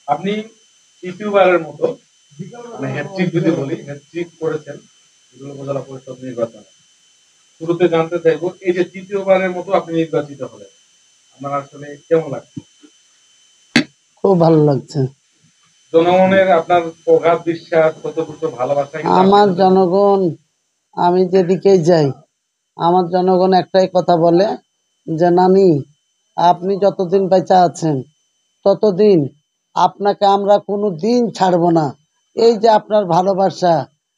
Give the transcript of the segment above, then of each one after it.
আপনি তৃতীয়বারের মতো মানে হ্যাট্রিক যদি বলি হ্যাট্রিক করেছেন এগুলো উপজেলা পরিষদ নির্বাচনে। শুরুতে জানতে চাইবো এই যে তৃতীয়বারের মতো আপনি নির্বাচিত হলেন, আপনার আসলে কেমন লাগছে? খুব ভালো লাগছে। জনগণের আপনার প্রগাঢ় বিশ্বাস, কতটুকু ভালোবাসা কিন্তু আমার আপনার সাথে জনগণ, আমি যেদিকেই যাই আমার জনগণ একটাই কথা বলে যে নানি, আপনি যতদিন বেঁচে আছেন ততদিন আপনাকে আমরা কোনো দিন ছাড়বো না। এই যে আপনার ভালোবাসা,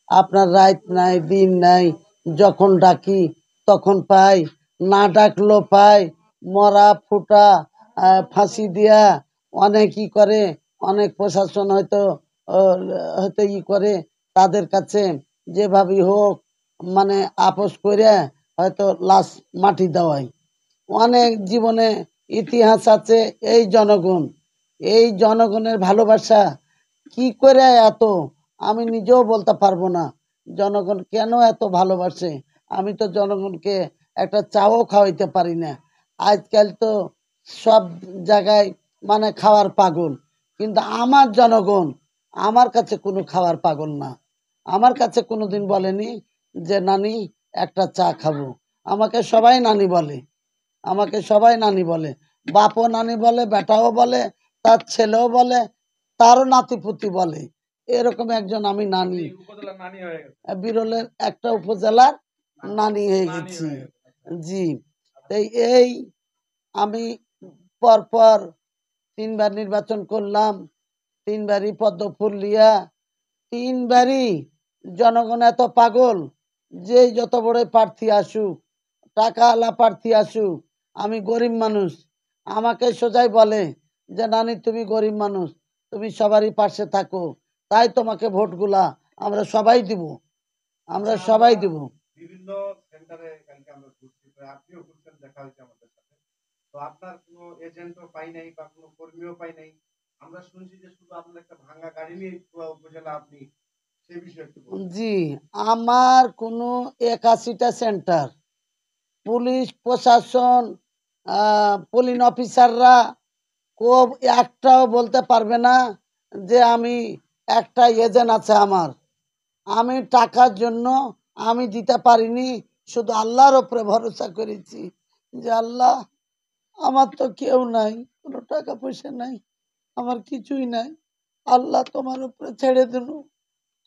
আপনার রাত নাই দিন নাই, যখন ডাকি তখন পাই, না ডাকলেও পাই, মরা ফুটা ফাঁসি দিয়া অনেক ই করে, অনেক প্রশাসন হয়তো হয়তো ই করে, তাদের কাছে যেভাবেই হোক মানে আপোষ করে হয়তো লাশ মাটি দেওয়াই। অনেক জীবনে ইতিহাস আছে। এই জনগণ, এই জনগণের ভালোবাসা কি করে এত, আমি নিজেও বলতে পারবো না জনগণ কেন এত ভালোবাসে। আমি তো জনগণকে একটা চাও খাওয়াইতে পারি না। আজকাল তো সব জায়গায় মানে খাওয়ার পাগল, কিন্তু আমার জনগণ আমার কাছে কোনো খাওয়ার পাগল না। আমার কাছে কোনোদিন বলেনি যে নানি একটা চা খাবো। আমাকে সবাই নানি বলে, আমাকে সবাই নানি বলে, বাপও নানি বলে, বেটাও বলে, তার ছেলেও বলে, তারও নাতিপুতি বলে। এরকম একজন আমি আপনি নানি, উপজেলার নানি হয়ে গেছেন। বিরলের একটা উপজেলার নানি হয়ে নানি গেছি। হয়ে গেছেন, আচ্ছা। জি, তাই এই আমি পরপর তিনবার নির্বাচন করলাম, তিনবারই পদ্ম ফুল লিয়া, তিনবারই জনগণ এত পাগল যে যত বড় প্রার্থী আসুক, টাকা আলা প্রার্থী আসুক, আমি গরিব মানুষ, আমাকে সোজাই বলে যে নানি তুমি গরিব মানুষ, তুমি সবারই পাশে থাকো, তাই তোমাকে ভোটগুলা আমরা সবাই দিব, আমরা আচ্ছা, আমরা সবাই দিব। বিভিন্ন সেন্টারে কালকে আমরা ঘুরছি, তো আপনিও ঘুরছেন, দেখা হয়েছে আমাদের সাথে। তো আপনার কোনো এজেন্টও পাই নাই বা কোনো কর্মীও পাই নাই। আমরা শুনছি যে শুধু আপনার একটা ভাঙা গাড়ি নিয়ে পুরো উপজেলা আপনি, সে বিষয়ে একটু বলবেন। জি, আমার কোনো 81টা সেন্টার, পুলিশ প্রশাসন, পুলিশ অফিসাররা খুব একটাও বলতে পারবে না যে আমি একটা এজেন্ট আছে আমার। আমি টাকার জন্য আমি দিতে পারিনি, শুধু আল্লাহর ওপরে ভরসা করেছি যে আল্লাহ, আমার তো কেউ নাই, কোনো টাকা পয়সা নাই, আমার কিছুই নাই, আল্লাহ তোমার উপরে ছেড়ে দিল।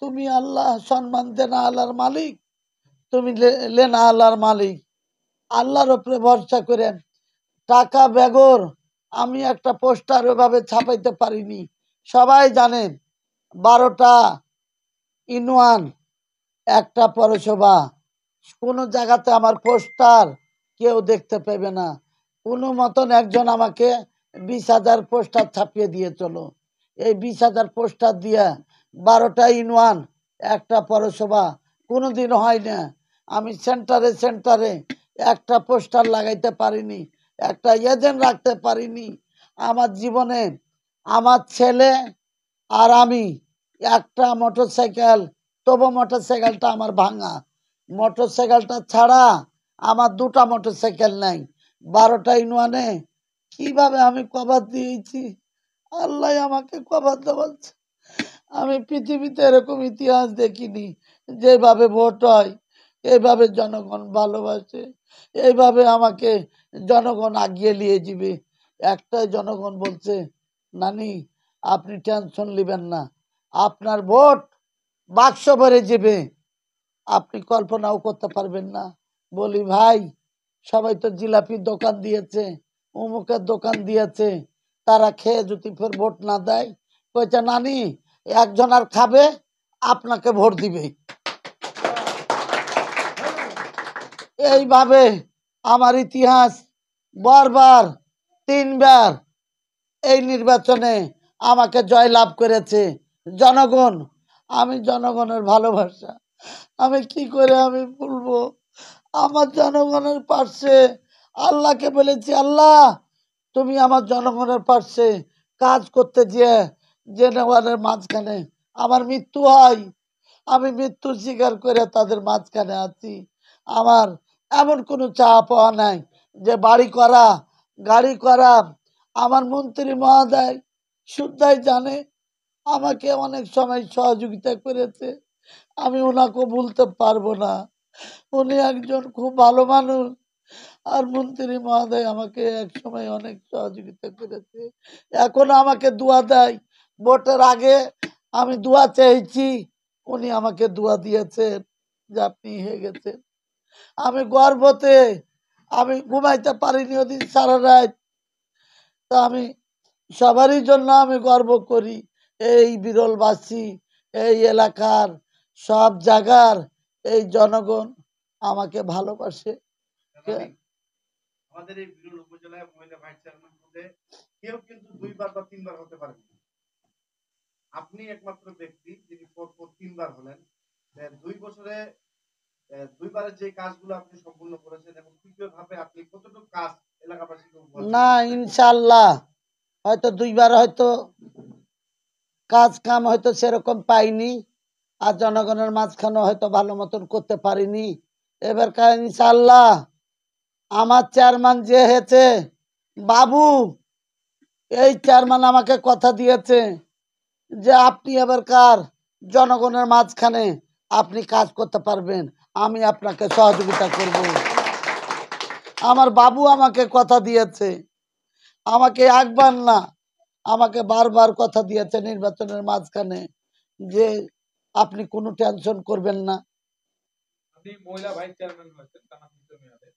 তুমি আল্লাহ, সম্মান দেনা আল্লাহর মালিক, তুমি লেনা আল্লাহর মালিক। আল্লাহর উপরে ভরসা করে টাকা বেগর আমি একটা পোস্টার ওইভাবে ছাপাইতে পারিনি। সবাই জানেন 12টা ইউনিয়ন, একটা পৌরসভা, কোনো জায়গাতে আমার পোস্টার কেউ দেখতে পাবে না। কোনো মতন একজন আমাকে 20,000 পোস্টার ছাপিয়ে দিয়ে চলো। এই 20,000 পোস্টার দিয়ে 12টা ইউনিয়ন, একটা পৌরসভা কোনো দিন হয় না। আমি সেন্টারে সেন্টারে একটা পোস্টার লাগাইতে পারিনি, একটা এজেন্ট রাখতে পারিনি। আমার জীবনে আমার ছেলে আর আমি একটা মোটর সাইকেল, তবু মোটর সাইকেলটা আমার ভাঙা। মোটর সাইকেলটা ছাড়া আমার দুটা মোটর সাইকেল নাই। 12টা ইউনিয়নে কিভাবে আমি কভার দিয়েছি, আল্লাহ আমাকে কভার দেওয়াচ্ছে। আমি পৃথিবীতে এরকম ইতিহাস দেখিনি, যেভাবে ভোট হয়, এইভাবে জনগণ ভালোবাসে, এইভাবে আমাকে জনগণ আগিয়ে নিয়ে যাবে। একটাই জনগণ বলছে নানি আপনি টেনশন নেবেন না, আপনার ভোট বাক্স ভরে যাবে, আপনি কল্পনাও করতে পারবেন না। বলি ভাই, সবাই তো জিলাপির দোকান দিয়েছে, অমুকের দোকান দিয়েছে, তারা খেয়ে যদি ফের ভোট না দেয়, কইছে নানি একজন আর খাবে, আপনাকে ভোট দিবে। এইভাবে আমার ইতিহাস বারবার, তিনবার এই নির্বাচনে আমাকে জয়লাভ করেছে জনগণ। আমি জনগণের ভালোবাসা আমি কি করে আমি বলবো। আমার জনগণের পাশে আল্লাহকে বলেছি, আল্লাহ তুমি আমার জনগণের পাশে কাজ করতে যেয়ে জেনেওয়ালের মাঝখানে আমার মৃত্যু হয়, আমি মৃত্যু স্বীকার করে তাদের মাঝখানে আছি। আমার এমন কোনো চাওয়া পাওয়া নাই যে বাড়ি করা, গাড়ি করা। আমার মন্ত্রী মহোদয় শুদ্ধাই জানে আমাকে অনেক সময় সহযোগিতা করেছে। আমি ওনাকে ভুলতে পারবো না। উনি একজন খুব ভালো মানুষ। আর মন্ত্রী মহোদয় আমাকে এক সময় অনেক সহযোগিতা করেছে। এখন আমাকে দোয়া দেয়। ভোটের আগে আমি দোয়া চেয়েছি, উনি আমাকে দোয়া দিয়েছেন যে আপনি হয়ে গেছেন। আমি গর্বতে আমি ঘুমাইতে পারিনি ওদিন সারা রাত। তা আমি সবারই জন্য আমি গর্ব করি। এই বিরলবাসী, এই এলাকার সব জায়গার এই জনগণ আমাকে ভালোবাসে। আমাদের এই বিরল উপজেলায় মহিলা ভাইস চেয়ারম্যান পদে কেউ কিন্তু 2 বার বা 3 বার হতে পারেন। আপনি একমাত্র ব্যক্তি যিনি পরপর 3 বার হলেন। 2 বছরে 2 বারের যে কাজগুলো আপনি সম্পূর্ণ করেছেন এবং তৃতীয় ধাপে আপনি কতটুকু কাজ এলাকাবাসীকে উপহার না, দিবেন? ইনশাআল্লাহ হয়তো 2 বার হয়তো কাজ কাম হয়তো সেরকম পাইনি, আর জনগণের মাঝখানে হয়তো ভালো মতন করতে পারিনি। এবার ইনশাআল্লাহ আমার চেয়ারম্যান যে হয়েছে বাবু, এই চেয়ারম্যান আমাকে কথা দিয়েছে যে আপনি এবারকার জনগণের মাঝখানে আপনি কাজ করতে পারবেন, আমি আপনাকে সহযোগিতা করব। আমার বাবু আমাকে কথা দিয়েছে, আমাকে একবার না আমাকে বারবার কথা দিয়েছে নির্বাচনের মাঝখানে যে আপনি কোনো টেনশন করবেন না। আপনি মহিলা ভাইস চেয়ারম্যান হয়েছেন টানা তৃতীয় মেয়াদে।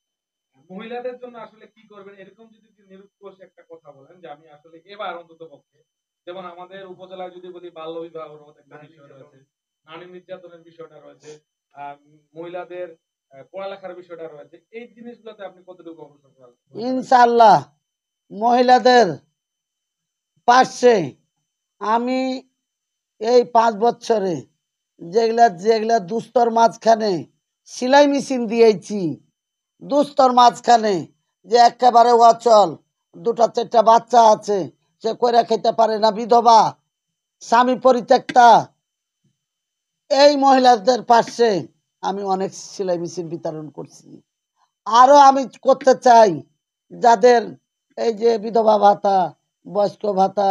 মহিলাদের জন্য আসলে কি করবেন এরকম যদি নিরুৎকোষ একটা কথা বলেন যে আমি আসলে এবার অন্তত পক্ষে, যেমন আমাদের উপজেলায় যদি বলি বাল্য বিবাহের একটা বিষয় রয়েছে, নারী নির্যাতনের বিষয়টা রয়েছে, মহিলাদের পড়ালেখার বিষয়টা রয়েছে, এই জিনিসগুলোতে আপনি কতটুকু অগ্রসর করেন? ইনশাআল্লাহ মহিলাদের পাশে আমি এই 5 বছরে যেগুলা যেগুলা দুস্তর মাঝখানে সেলাই মেশিন দিয়েছি, দুস্তর মাঝখানে যে একেবারে অচল, 2-4টা বাচ্চা আছে, সে করে খেতে পারে না, বিধবা, স্বামী পরিত্যক্তা, এই মহিলাদের পাশে আমি অনেক সেলাই মেশিন বিতরণ করছি। আরো আমি করতে চাই যাদের এই যে বিধবা ভাতা, বয়স্ক ভাতা,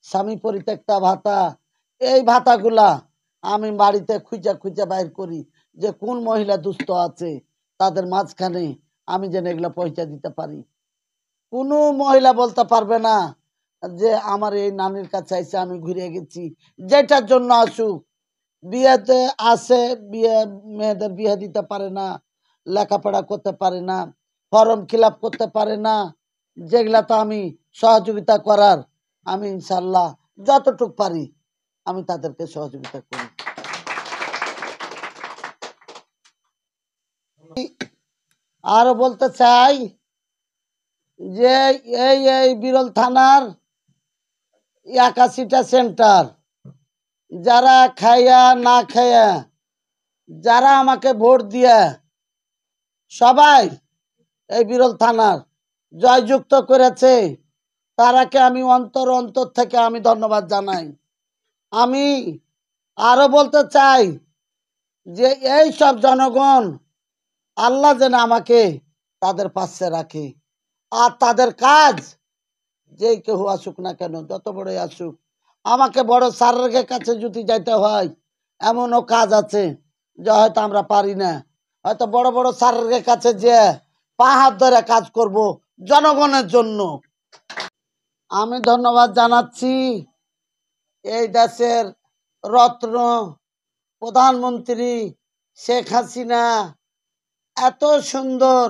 স্বামী পরিত্যক্তা ভাতা, এই ভাতাগুলা আমি বাড়িতে খুঁজে খুঁজে বাইর করি যে কোন মহিলা দুস্থ আছে, তাদের মাঝখানে আমি যেন এগুলো পৌঁছে দিতে পারি। কোনো মহিলা বলতে পারবে না যে আমার এই নানির কাছে এসে আমি ঘুরে গেছি। যেটার জন্য আসুক, বিয়েতে আসে, বিয়ে মেয়েদের বিয়ে দিতে পারে না, লেখাপড়া করতে পারে না, ফর্ম ফিল আপ করতে পারে না, যেগুলা তো আমি সহযোগিতা করার আমি ইনশাল্লাহ যতটুক পারি আমি তাদেরকে সহযোগিতা করি। আরো বলতে চাই যে এই এই বিরল থানার 81টা সেন্টার, যারা খাইয়া না খাইয়া, যারা আমাকে ভোট দিয়া সবাই এই বিরল থানার জয়যুক্ত করেছে, তারাকে আমি অন্তর অন্তর থেকে আমি ধন্যবাদ জানাই। আমি আরো বলতে চাই যে এই সব জনগণ আল্লাহ যেন আমাকে তাদের পাশে রাখে। আর তাদের কাজ যে কেউ আসুক না কেন, যত বড়ই আসুক, আমাকে বড় স্যারের কাছে যদি যাইতে হয়, এমনও কাজ আছে যা হয়তো আমরা পারি না, হয়তো বড় বড় স্যারের কাছে যে পা হাত ধরে কাজ করব জনগণের জন্য। আমি ধন্যবাদ জানাচ্ছি এই দেশের রত্ন প্রধানমন্ত্রী শেখ হাসিনা, এত সুন্দর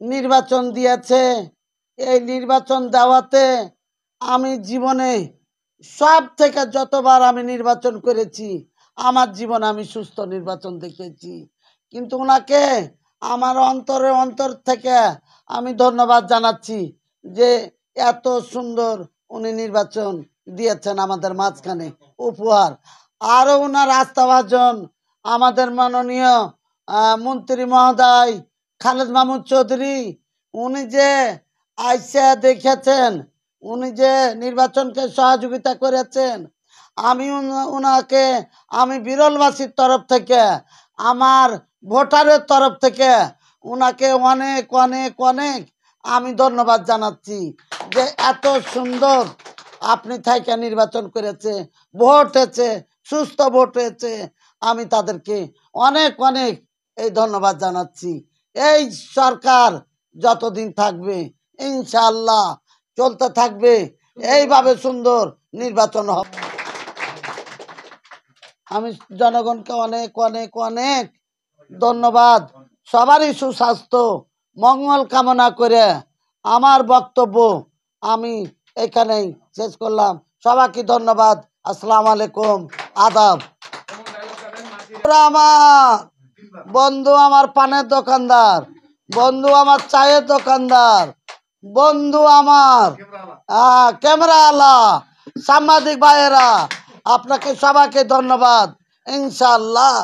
নির্বাচন দিয়েছে। এই নির্বাচন দেওয়াতে আমি জীবনে সব থেকে যতবার আমি নির্বাচন করেছি আমার জীবনে আমি সুস্থ নির্বাচন দেখেছি। কিন্তু ওনাকে আমার অন্তরে অন্তর থেকে আমি ধন্যবাদ জানাচ্ছি যে এত সুন্দর উনি নির্বাচন দিয়েছেন আমাদের মাঝখানে উপহার। আরো ওনার আস্থাভাজন আমাদের মাননীয় মন্ত্রী মহোদয় খালেদ মাহমুদ চৌধুরী, উনি যে আইসা দেখেছেন, উনি যে নির্বাচনকে সহযোগিতা করেছেন, আমি ওনাকে আমি বিরলবাসীর তরফ থেকে, আমার ভোটারের তরফ থেকে ওনাকে অনেক অনেক অনেক আমি ধন্যবাদ জানাচ্ছি যে এত সুন্দর আপনি থাইকা নির্বাচন করেছে, ভোট হয়েছে, সুস্থ ভোট হয়েছে। আমি তাদেরকে অনেক অনেক এই ধন্যবাদ জানাচ্ছি। এই সরকার যতদিন থাকবে ইনশাআল্লাহ চলতে থাকবে, এইভাবে সুন্দর নির্বাচন হবে। আমি জনগণকে অনেক অনেক অনেক ধন্যবাদ। সবারই সুস্বাস্থ্য মঙ্গল কামনা করে আমার বক্তব্য আমি এখানেই শেষ করলাম। সবাইকে ধন্যবাদ। আসসালামু আলাইকুম, আদাব। আমার বন্ধু, আমার পানের দোকানদার বন্ধু, আমার চায়ের দোকানদার বন্ধু, আমার ক্যামেরা আলা, সাংবাদিক ভাইয়েরা, আপনাকে সবাইকে ধন্যবাদ। ইনশাআল্লাহ